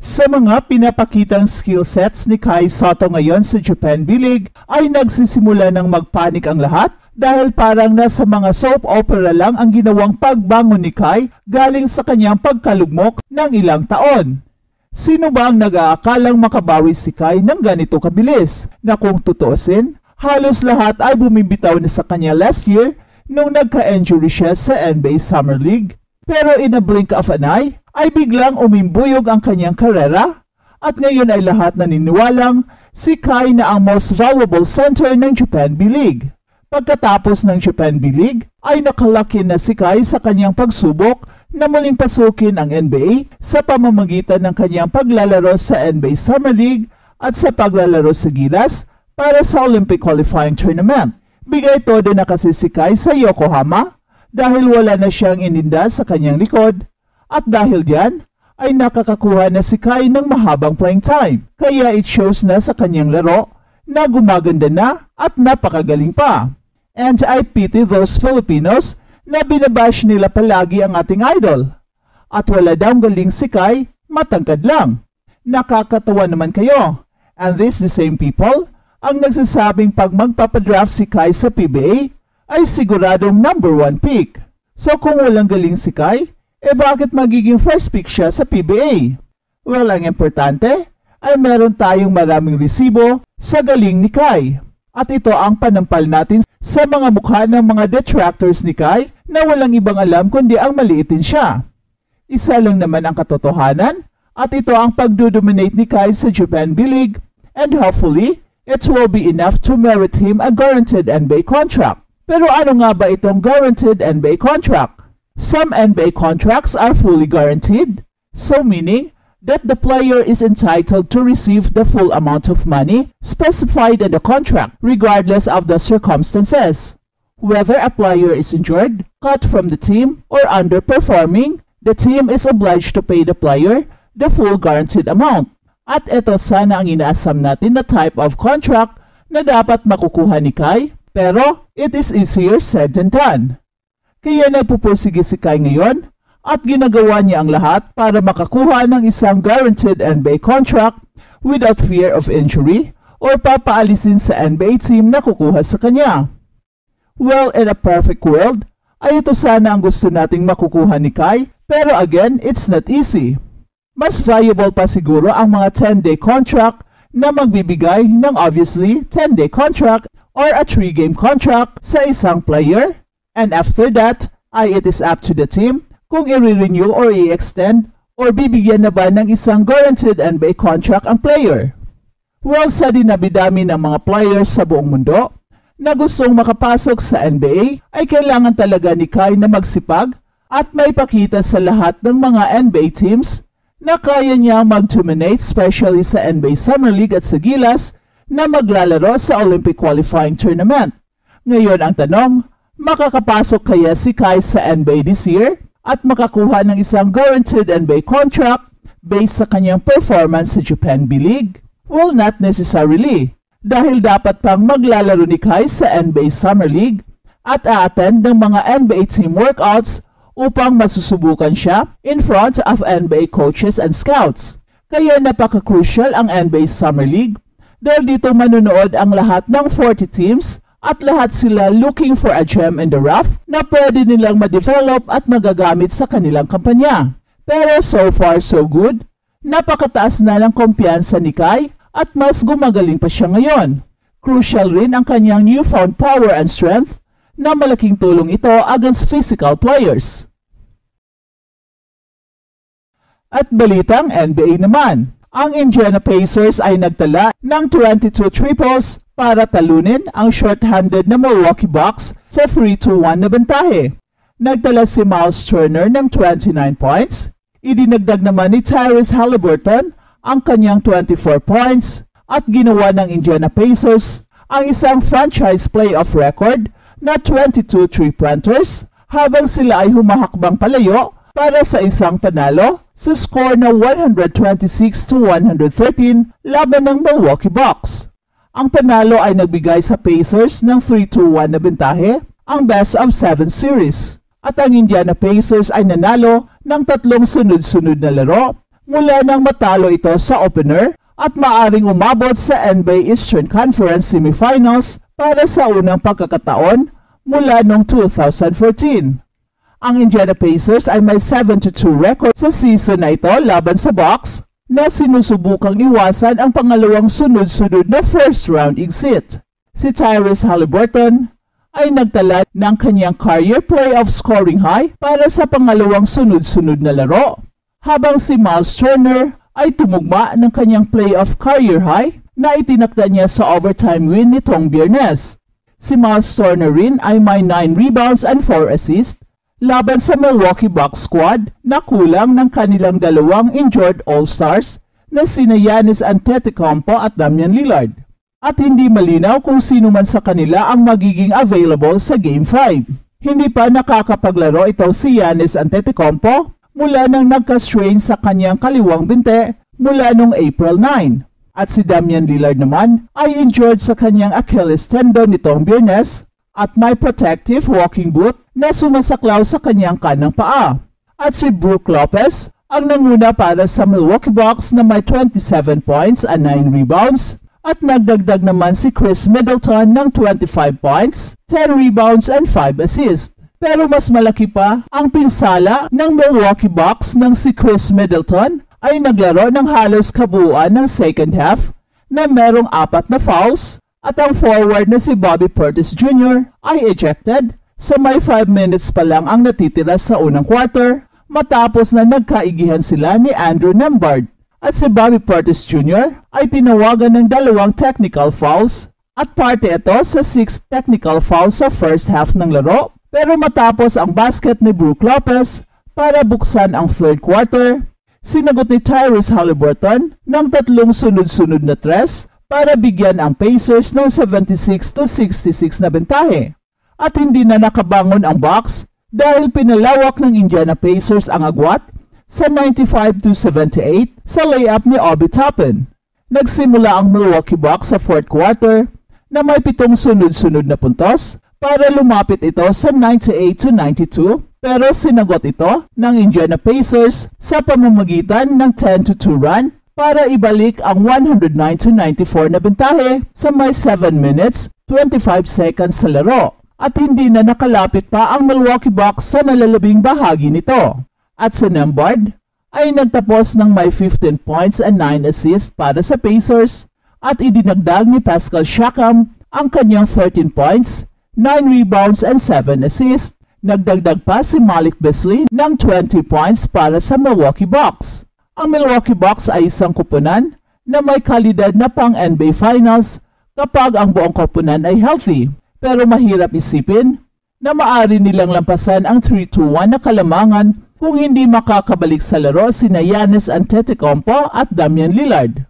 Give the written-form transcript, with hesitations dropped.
Sa mga pinapakitang skill sets ni Kai Sotto ngayon sa Japan B-League ay nagsisimula ng magpanik ang lahat dahil parang nasa mga soap opera lang ang ginawang pagbangon ni Kai galing sa kanyang pagkalugmok ng ilang taon. Sino ba ang nag-aakalang makabawi si Kai ng ganito kabilis na kung tutuusin, halos lahat ay bumibitaw na sa kanya last year nung nagka-injury siya sa NBA Summer League. Pero in a blink of an eye, ay biglang umimbuyog ang kanyang karera at ngayon ay lahat naniniwalang si Kai na ang most valuable center ng Japan B-League. Pagkatapos ng Japan B-League, ay nakalaki na si Kai sa kanyang pagsubok na muling pasukin ang NBA sa pamamagitan ng kanyang paglalaro sa NBA Summer League at sa paglalaro sa Gilas para sa Olympic Qualifying Tournament. Bigay todo na kasi si Kai sa Yokohama dahil wala na siyang ininda sa kanyang likod at dahil diyan ay nakakakuha na si Kai ng mahabang playing time. Kaya it shows na sa kanyang laro na gumaganda na at napakagaling pa. And I pity those Filipinos na binabash nila palagi ang ating idol. At wala daw galing si Kai, matangkad lang. Nakakatawa naman kayo. And these the same people ang nagsasabing pag magpapadraft si Kai sa PBA ay siguradong number 1 pick. So kung walang galing si Kai, bakit magiging first pick siya sa PBA? Well, ang importante ay meron tayong maraming resibo sa galing ni Kai. At ito ang panampal natin sa mga mukha ng mga detractors ni Kai na walang ibang alam kundi ang maliitin siya. Isa lang naman ang katotohanan at ito ang pagdodominate ni Kai sa Japan B-League and hopefully, it will be enough to merit him a guaranteed NBA contract. Pero ano nga ba itong guaranteed NBA contract? Some NBA contracts are fully guaranteed, so meaning that the player is entitled to receive the full amount of money specified in the contract regardless of the circumstances. Whether a player is injured, cut from the team, or underperforming, the team is obliged to pay the player the full guaranteed amount. At ito sana ang inaasam natin na type of contract na dapat makukuha ni Kai. Pero, it is easier said than done. Kaya nagpupursige si Kai ngayon at ginagawa niya ang lahat para makakuha ng isang guaranteed NBA contract without fear of injury or papaalisin sa NBA team na kukuha sa kanya. Well, in a perfect world, ay ito sana ang gusto nating makukuha ni Kai, pero again, it's not easy. Mas valuable pa siguro ang mga 10-day contract na magbibigay ng obviously 10-day contract or a 3-game contract sa isang player, and after that, ay it is up to the team kung i-renew or i-extend or bibigyan na ba ng isang guaranteed NBA contract ang player. Well, sa dinami-dami ng mga players sa buong mundo na gustong makapasok sa NBA, ay kailangan talaga ni Kai na magsipag at maipakita sa lahat ng mga NBA teams na kaya niyang mag-dominate especially sa NBA Summer League at sa Gilas na maglalaro sa Olympic Qualifying Tournament. Ngayon ang tanong, makakapasok kaya si Kai sa NBA this year at makakuha ng isang guaranteed NBA contract based sa kanyang performance sa Japan B-League? Well, not necessarily. Dahil dapat pang maglalaro ni Kai sa NBA Summer League at a-attend ng mga NBA team workouts upang masusubukan siya in front of NBA coaches and scouts. Kaya napaka-crucial ang NBA Summer League dahil dito manunood ang lahat ng 40 teams at lahat sila looking for a gem in the rough na pwede nilang ma-develop at magagamit sa kanilang kampanya. Pero so far so good, napakataas na ng kumpiyansa ni Kai at mas gumagaling pa siya ngayon. Crucial rin ang kanyang newfound power and strength na malaking tulong ito against physical players. At balitang NBA naman, ang Indiana Pacers ay nagtala ng 22 triples para talunin ang short-handed na Milwaukee Bucks sa 3-1 na bentahe. Nagtala si Miles Turner ng 29 points, idinagdag naman ni Tyrese Haliburton ang kanyang 24 points at ginawa ng Indiana Pacers ang isang franchise playoff record na 22 three-pointers habang sila ay humahakbang palayo para sa isang panalo sa score na 126-113 laban ng Milwaukee Bucks. Ang panalo ay nagbigay sa Pacers ng 3-1 na bentahe, ang best of 7 series. At ang Indiana Pacers ay nanalo ng 3 sunod-sunod na laro mula nang matalo ito sa opener at maaring umabot sa NBA Eastern Conference Semifinals para sa unang pagkakataon mula noong 2014. Ang Indiana Pacers ay may 7-2 record sa season na ito laban sa Bucks na sinusubukang iwasan ang pangalawang sunod-sunod na first round exit. Si Tyrese Haliburton ay nagtala ng kanyang career playoff scoring high para sa pangalawang sunod-sunod na laro, habang si Miles Turner ay tumugma ng kanyang playoff career high na itinakda niya sa overtime win nitong Biyernes. Si Miles Turner rin ay may 9 rebounds and 4 assists laban sa Milwaukee Bucks squad na kulang ng kanilang dalawang injured All-Stars na sina Giannis Antetokounmpo at Damian Lillard. At hindi malinaw kung sino man sa kanila ang magiging available sa Game 5. Hindi pa nakakapaglaro ito si Giannis Antetokounmpo mula nang nagka-strain sa kanyang kaliwang binte mula noong April 9. At si Damian Lillard naman ay injured sa kanyang Achilles tendon nitong Biyernes at may protective walking boot na sumasaklaw sa kanyang kanang paa. At si Brook Lopez ang nanguna para sa Milwaukee Bucks na may 27 points and 9 rebounds. At nagdagdag naman si Chris Middleton ng 25 points, 10 rebounds and 5 assists. Pero mas malaki pa ang pinsala ng Milwaukee Bucks nang si Chris Middleton ay naglaro ng halos kabuuan ng second half na merong 4 na fouls at ang forward na si Bobby Portis Jr. ay ejected sa may 5 minutes pa lang ang natitira sa unang quarter matapos na nagkaigihan sila ni Andrew Nembhard. At si Bobby Portis Jr. ay tinawagan ng 2 technical fouls at parte ito sa 6 technical fouls sa first half ng laro. Pero matapos ang basket ni Brook Lopez para buksan ang third quarter, sinagot ni Tyrese Haliburton ng 3 sunod-sunod na tres para bigyan ang Pacers ng 76-66 na bentahe. At hindi na nakabangon ang Bucks dahil pinalawak ng Indiana Pacers ang agwat sa 95-78 sa layup ni Obi Toppin. Nagsimula ang Milwaukee Bucks sa fourth quarter na may 7 sunod-sunod na puntos para lumapit ito sa 98-92 pero sinagot ito ng Indiana Pacers sa pamamagitan ng 10-2 run para ibalik ang 109-94 na bentahe sa may 7 minutes 25 seconds sa laro at hindi na nakalapit pa ang Milwaukee Bucks sa nalalabing bahagi nito. At si Nembhard ay nagtapos ng may 15 points and 9 assists para sa Pacers at idinagdag ni Pascal Siakam ang kanyang 13 points, 9 rebounds and 7 assists. Nagdagdag pa si Malik Beasley ng 20 points para sa Milwaukee Bucks. Ang Milwaukee Bucks ay isang koponan na may kalidad na pang NBA Finals kapag ang buong koponan ay healthy. Pero mahirap isipin na maaari nilang lampasan ang 3-2-1 na kalamangan kung hindi makakabalik sa laro sina Giannis Antetokounmpo at Damian Lillard.